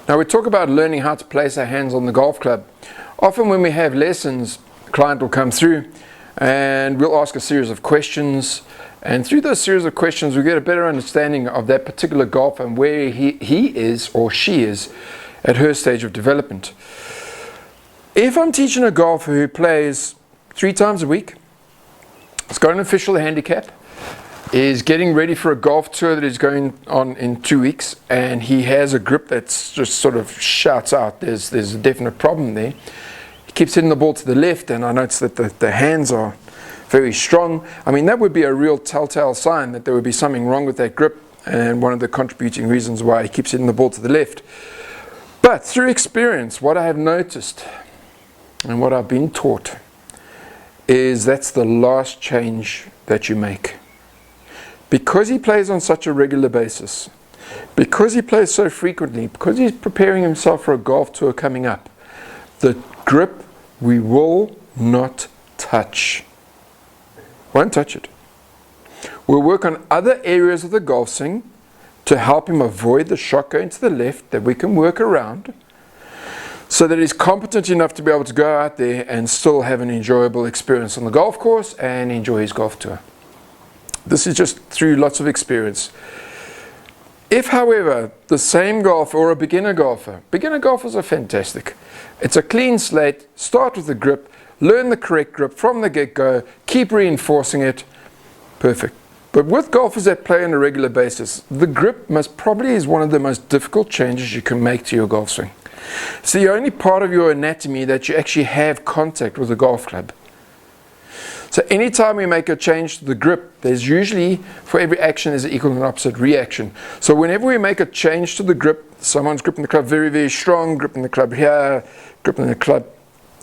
Now we talk about learning how to place our hands on the golf club. Often when we have lessons, the client will come through and we'll ask a series of questions, and through those series of questions we get a better understanding of that particular golfer and where he is or she is at her stage of development. If I'm teaching a golfer who plays 3 times a week, has got an official handicap, is getting ready for a golf tour that is going on in 2 weeks, and he has a grip that's just sort of shouts out there's a definite problem there. He keeps hitting the ball to the left, and I notice that the hands are very strong. I mean, that would be a real telltale sign that there would be something wrong with that grip, and one of the contributing reasons why he keeps hitting the ball to the left. But through experience, what I have noticed and what I've been taught is that's the last change that you make. Because he plays on such a regular basis, because he plays so frequently, because he's preparing himself for a golf tour coming up, the grip we will not touch. Won't touch it. We'll work on other areas of the golf swing to help him avoid the shot going to the left that we can work around, so that he's competent enough to be able to go out there and still have an enjoyable experience on the golf course and enjoy his golf tour. This is just through lots of experience. If, however, the same golfer or a beginner golfers are fantastic. It's a clean slate, start with the grip, learn the correct grip from the get-go, keep reinforcing it, perfect. But with golfers that play on a regular basis, the grip probably is one of the most difficult changes you can make to your golf swing. It's the only part of your anatomy that you actually have contact with a golf club. So anytime we make a change to the grip, there's usually, for every action, there's an equal and opposite reaction. So whenever we make a change to the grip, someone's gripping the club very, very strong, gripping the club here, gripping the club,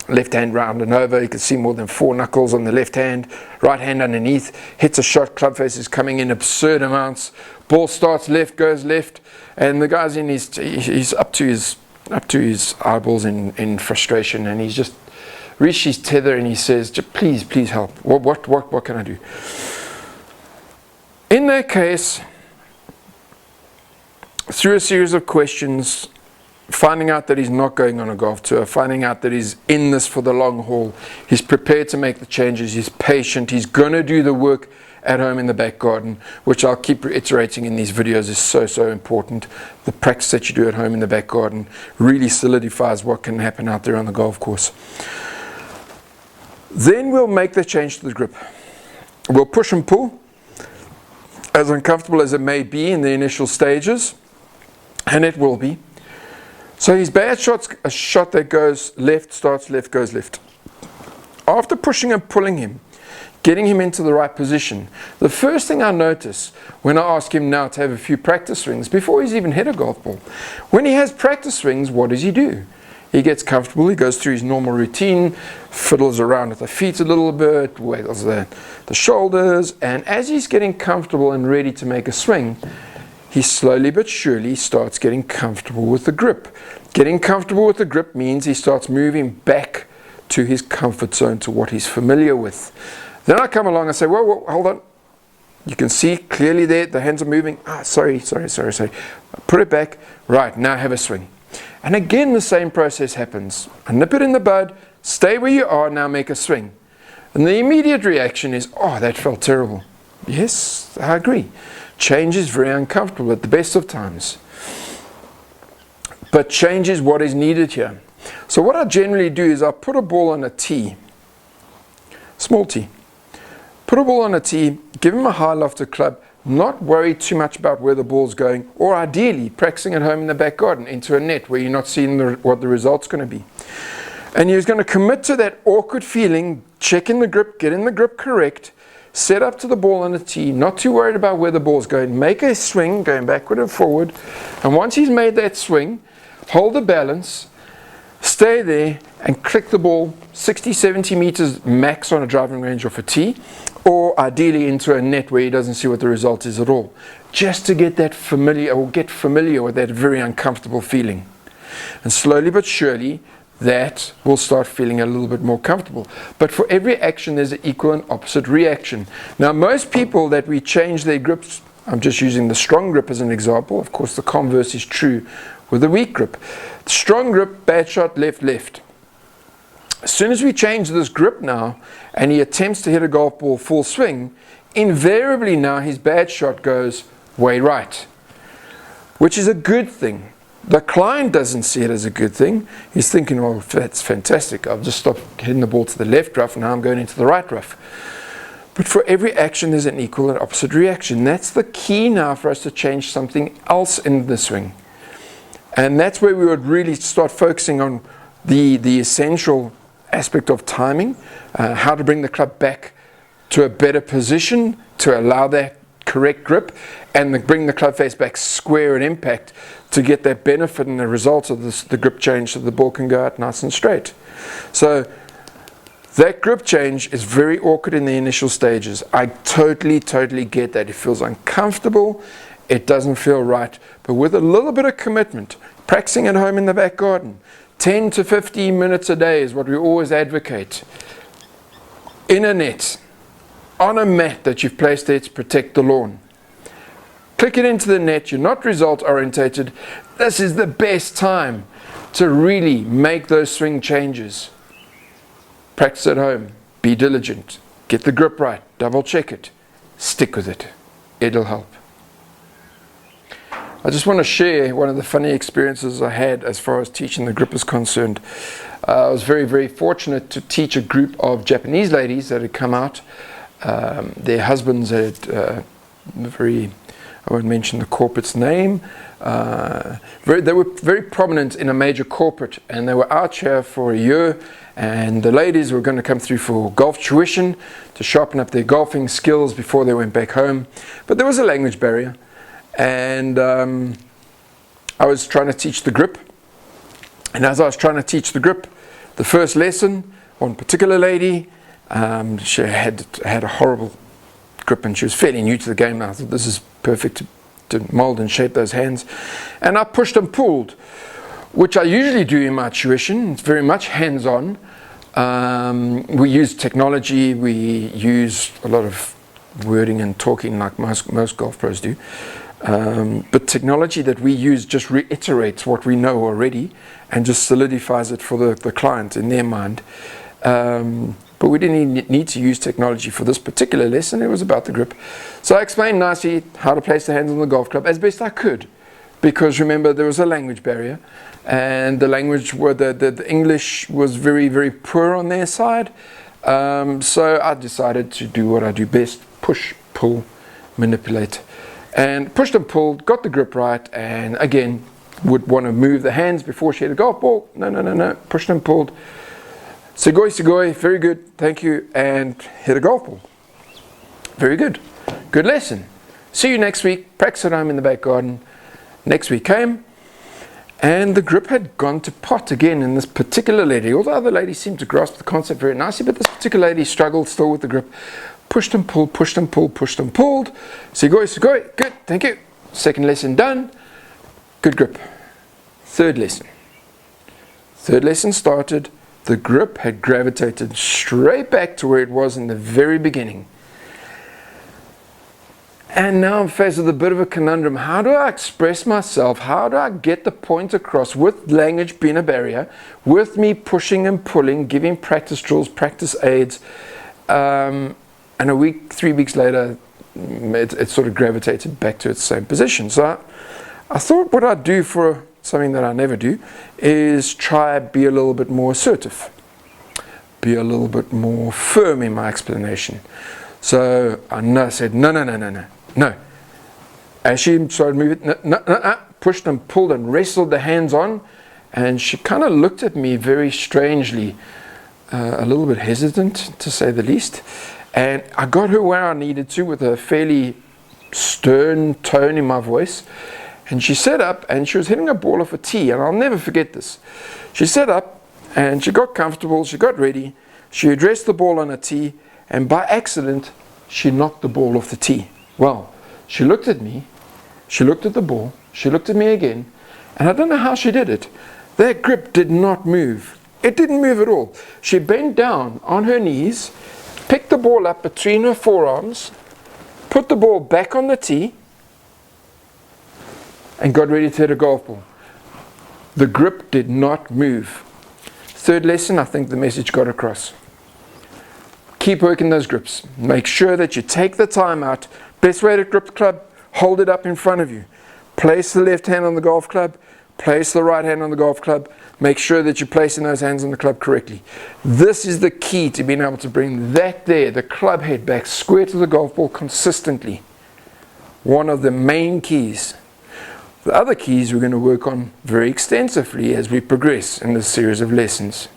left hand round and over, you can see more than 4 knuckles on the left hand, right hand underneath, hits a shot, club face is coming in absurd amounts, ball starts left, goes left, and the guy's in he's up to his eyeballs in frustration, and he's just reached his tether and he says, please help. What can I do? In that case, through a series of questions, finding out that he's not going on a golf tour, finding out that he's in this for the long haul, he's prepared to make the changes, he's patient, he's going to do the work at home in the back garden, which I'll keep reiterating in these videos is so important. The practice that you do at home in the back garden really solidifies what can happen out there on the golf course. Then we'll make the change to the grip. We'll push and pull, as uncomfortable as it may be in the initial stages, and it will be. So his bad shot's a shot that goes left, starts left, goes left. After pushing and pulling him, getting him into the right position, the first thing I notice when I ask him now to have a few practice swings, before he's even hit a golf ball, when he has practice swings, what does he do? He gets comfortable, he goes through his normal routine, fiddles around with the feet a little bit, wiggles the shoulders, and as he's getting comfortable and ready to make a swing, he slowly but surely starts getting comfortable with the grip. Getting comfortable with the grip means he starts moving back to his comfort zone, to what he's familiar with. Then I come along and say, whoa, hold on. You can see clearly there, the hands are moving. Sorry. Put it back. Right, now have a swing. And again, the same process happens. I nip it in the bud, stay where you are, now make a swing. And the immediate reaction is, oh, that felt terrible. Yes, I agree. Change is very uncomfortable at the best of times. But change is what is needed here. So what I generally do is I put a ball on a tee, small tee. Put a ball on a tee, give him a high lofted club, not worry too much about where the ball's going, or ideally practicing at home in the back garden into a net where you're not seeing what the result's going to be. And you're going to commit to that awkward feeling, check in the grip, get in the grip correct, set up to the ball on the tee, not too worried about where the ball's going, make a swing going backward and forward, and once he's made that swing, hold the balance, stay there and click the ball 60-70 meters max on a driving range off a tee, or ideally into a net where he doesn't see what the result is at all, just to get that familiar with that very uncomfortable feeling. And slowly but surely that will start feeling a little bit more comfortable. But for every action there's an equal and opposite reaction. Now most people that we change their grips I'm just using the strong grip as an example. Of course, the converse is true with the weak grip. Strong grip, bad shot, left, left. As soon as we change this grip now, and he attempts to hit a golf ball full swing, invariably now his bad shot goes way right, which is a good thing. The client doesn't see it as a good thing. He's thinking, oh, that's fantastic. I've just stopped hitting the ball to the left rough, and now I'm going into the right rough. But for every action, there's an equal and opposite reaction. That's the key now for us to change something else in the swing. And that's where we would really start focusing on the essential aspect of timing, how to bring the club back to a better position to allow that correct grip, and bring the club face back square at impact to get that benefit and the result of the grip change so the ball can go out nice and straight. So that grip change is very awkward in the initial stages. I totally get that. It feels uncomfortable. It doesn't feel right. But with a little bit of commitment, practicing at home in the back garden, 10 to 15 minutes a day is what we always advocate. In a net, on a mat that you've placed there to protect the lawn. Click it into the net. You're not result orientated. This is the best time to really make those swing changes. Practice at home. Be diligent. Get the grip right. Double check it. Stick with it. It'll help. I just want to share one of the funny experiences I had as far as teaching the grip is concerned. I was very fortunate to teach a group of Japanese ladies that had come out. Their husbands had I won't mention the corporate's name. They were very prominent in a major corporate, and they were out here for a year, and the ladies were going to come through for golf tuition to sharpen up their golfing skills before they went back home. But there was a language barrier, and I was trying to teach the grip. And as I was trying to teach the grip, the first lesson, one particular lady, she had a horrible grip, and she was fairly new to the game. I thought, this is perfect to mold and shape those hands. And I pushed and pulled, which I usually do in my tuition. It's very much hands-on. We use technology. We use a lot of wording and talking like most golf pros do. But technology that we use just reiterates what we know already and just solidifies it for the client in their mind. But we didn't need to use technology for this particular lesson. It was about the grip. So I explained nicely how to place the hands on the golf club as best I could, because remember, there was a language barrier, and the language, the English was very poor on their side. So I decided to do what I do best: push, pull, manipulate. And pushed and pulled, got the grip right, and again, would want to move the hands before she hit a golf ball. No. Pushed and pulled. Sugoi, very good, thank you, and hit a golf ball. Very good. Good lesson. See you next week. Practice at home in the back garden. Next week came, and the grip had gone to pot again in this particular lady. All the other ladies seemed to grasp the concept very nicely, but this particular lady struggled still with the grip. Pushed and pulled, pushed and pulled, pushed and pulled. Sugoi, good, thank you. Second lesson done. Good grip. Third lesson started. The grip had gravitated straight back to where it was in the very beginning. And now I'm faced with a bit of a conundrum. How do I express myself? How do I get the point across with language being a barrier, with me pushing and pulling, giving practice drills, practice aids, and 3 weeks later, it sort of gravitated back to its same position. So I thought what I'd do for something that I never do is try be a little bit more assertive, be a little bit more firm in my explanation. So I said, no. As she started moving, no, pushed and pulled and wrestled the hands on, and she kind of looked at me very strangely, a little bit hesitant to say the least. And I got her where I needed to with a fairly stern tone in my voice. And she sat up, and she was hitting a ball off a tee, and I'll never forget this. She sat up, and she got comfortable, she got ready, she addressed the ball on a tee, and by accident, she knocked the ball off the tee. Well, she looked at me, she looked at the ball, she looked at me again, and I don't know how she did it. That grip did not move. It didn't move at all. She bent down on her knees, picked the ball up between her forearms, put the ball back on the tee, and got ready to hit a golf ball. The grip did not move. Third lesson, I think the message got across. Keep working those grips. Make sure that you take the time out. Best way to grip the club, hold it up in front of you. Place the left hand on the golf club, place the right hand on the golf club. Make sure that you're placing those hands on the club correctly. This is the key to being able to bring that there, the club head, back square to the golf ball consistently. One of the main keys. The other keys we're going to work on very extensively as we progress in this series of lessons.